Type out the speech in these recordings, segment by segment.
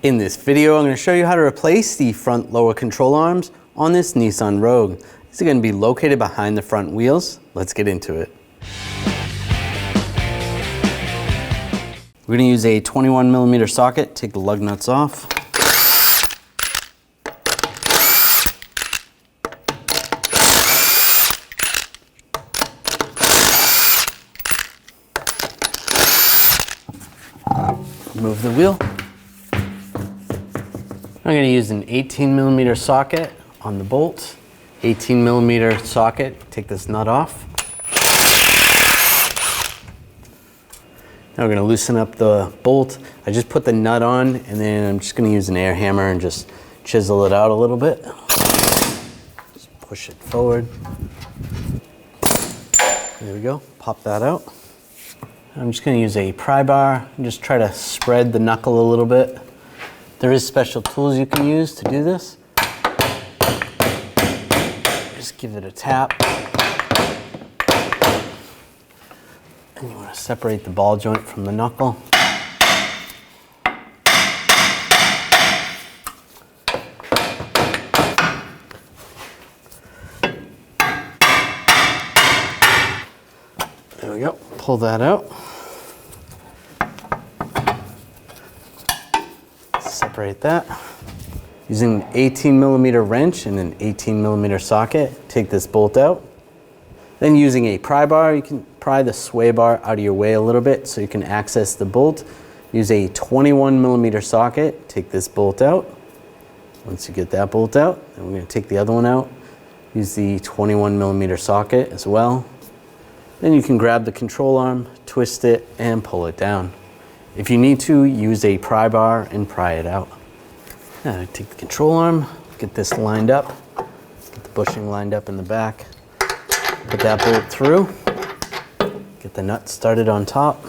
In this video, I'm going to show you how to replace the front lower control arms on this Nissan Rogue. These are going to be located behind the front wheels. Let's get into it. We're going to use a 21mm socket, take the lug nuts off. Remove the wheel. I'm going to use an 18mm socket on the bolt. 18mm socket, take this nut off. Now we're going to loosen up the bolt. I just put the nut on and then I'm just going to use an air hammer and just chisel it out a little bit. Just push it forward. There we go, pop that out. I'm just going to use a pry bar and just try to spread the knuckle a little bit. There is special tools you can use to do this. Just give it a tap. And you want to separate the ball joint from the knuckle. There we go. Pull that out. Separate that. Using an 18mm wrench and an 18mm socket, take this bolt out. Then using a pry bar, you can pry the sway bar out of your way a little bit so you can access the bolt. Use a 21mm socket, take this bolt out. Once you get that bolt out, then we're going to take the other one out. Use the 21mm socket as well. Then you can grab the control arm, twist it, and pull it down. If you need to, use a pry bar and pry it out. Now take the control arm, get this lined up, get the bushing lined up in the back, put that bolt through, get the nut started on top.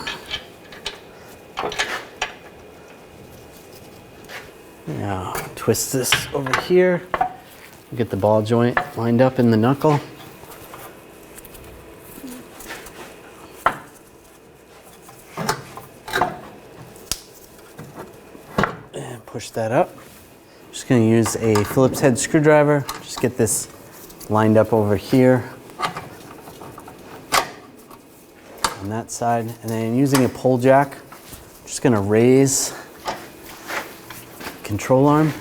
Now twist this over here, get the ball joint lined up in the knuckle. Push that up. Just going to use a Phillips head screwdriver. Just get this lined up over here on that side. And then using a Pulljack, just going to raise the control arm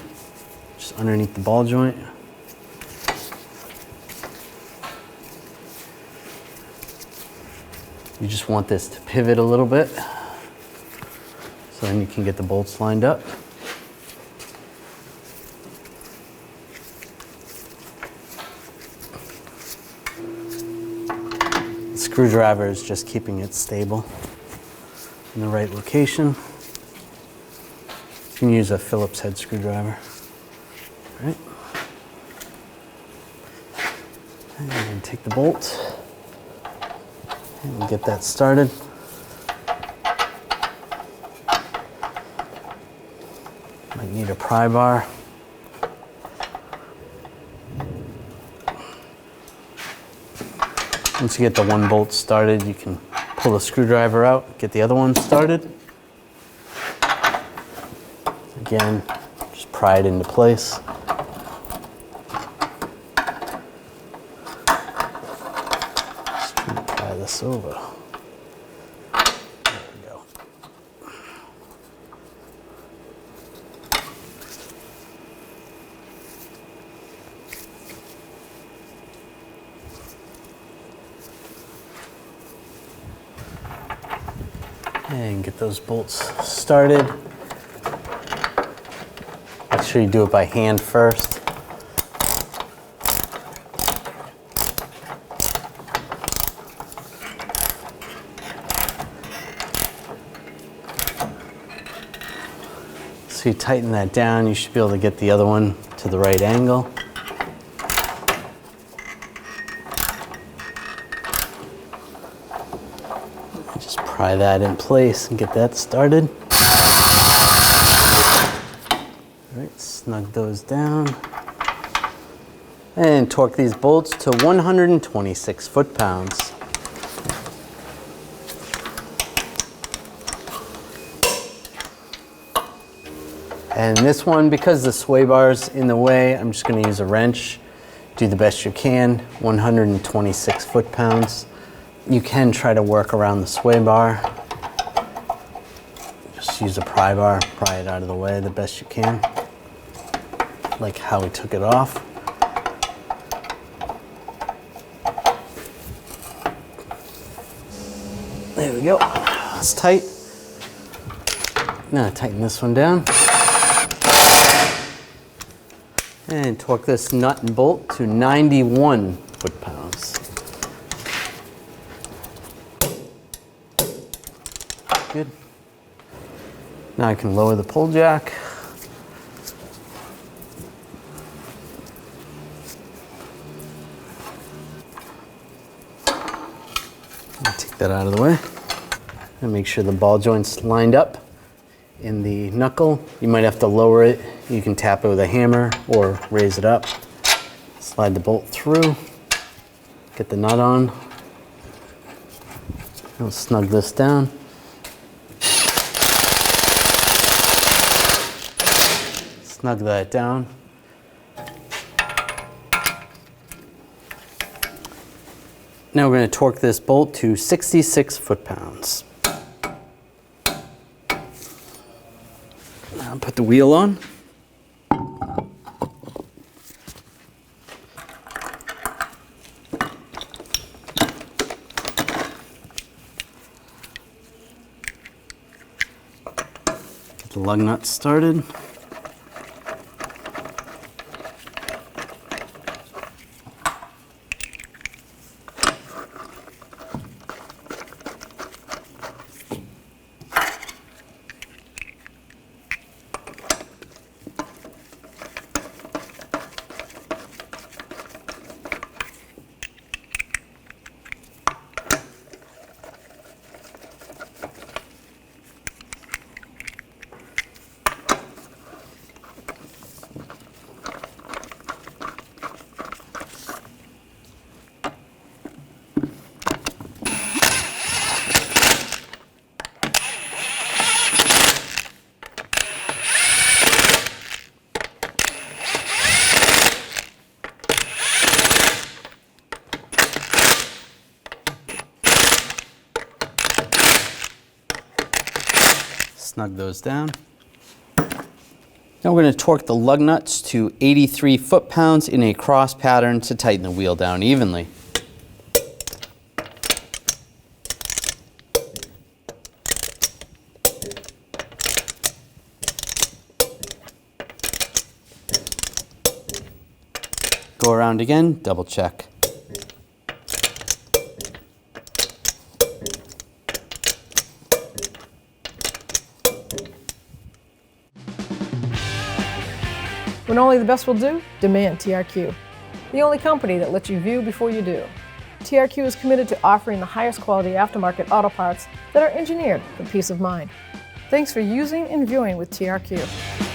just underneath the ball joint. You just want this to pivot a little bit so then you can get the bolts lined up. Screwdriver is just keeping it stable in the right location. You can use a Phillips head screwdriver. All right. And then take the bolt and get that started. Might need a pry bar. Once you get the one bolt started, you can pull the screwdriver out, get the other one started. Again, just pry it into place. Just pry this over. There we go. And get those bolts started. Make sure you do it by hand first. So you tighten that down, you should be able to get the other one to the right angle. Just pry that in place and get that started. All right, snug those down. And torque these bolts to 126 foot-pounds. And this one, because the sway bar's in the way, I'm just gonna use a wrench. Do the best you can, 126 foot-pounds. You can try to work around the sway bar. Just use a pry bar, pry it out of the way the best you can. Like how we took it off. There we go, it's tight. Now tighten this one down. And torque this nut and bolt to 91 foot-pounds. Good. Now I can lower the pull jack. Take that out of the way. And make sure the ball joint's lined up in the knuckle. You might have to lower it. You can tap it with a hammer or raise it up. Slide the bolt through. Get the nut on. I'll snug this down. Snug that down. Now we're going to torque this bolt to 66 foot-pounds. Now put the wheel on. Get the lug nut started. Snug those down. Now we're going to torque the lug nuts to 83 foot-pounds in a cross pattern to tighten the wheel down evenly. Go around again, double check. When only the best will do, demand TRQ. The only company that lets you view before you do. TRQ is committed to offering the highest quality aftermarket auto parts that are engineered for peace of mind. Thanks for using and viewing with TRQ.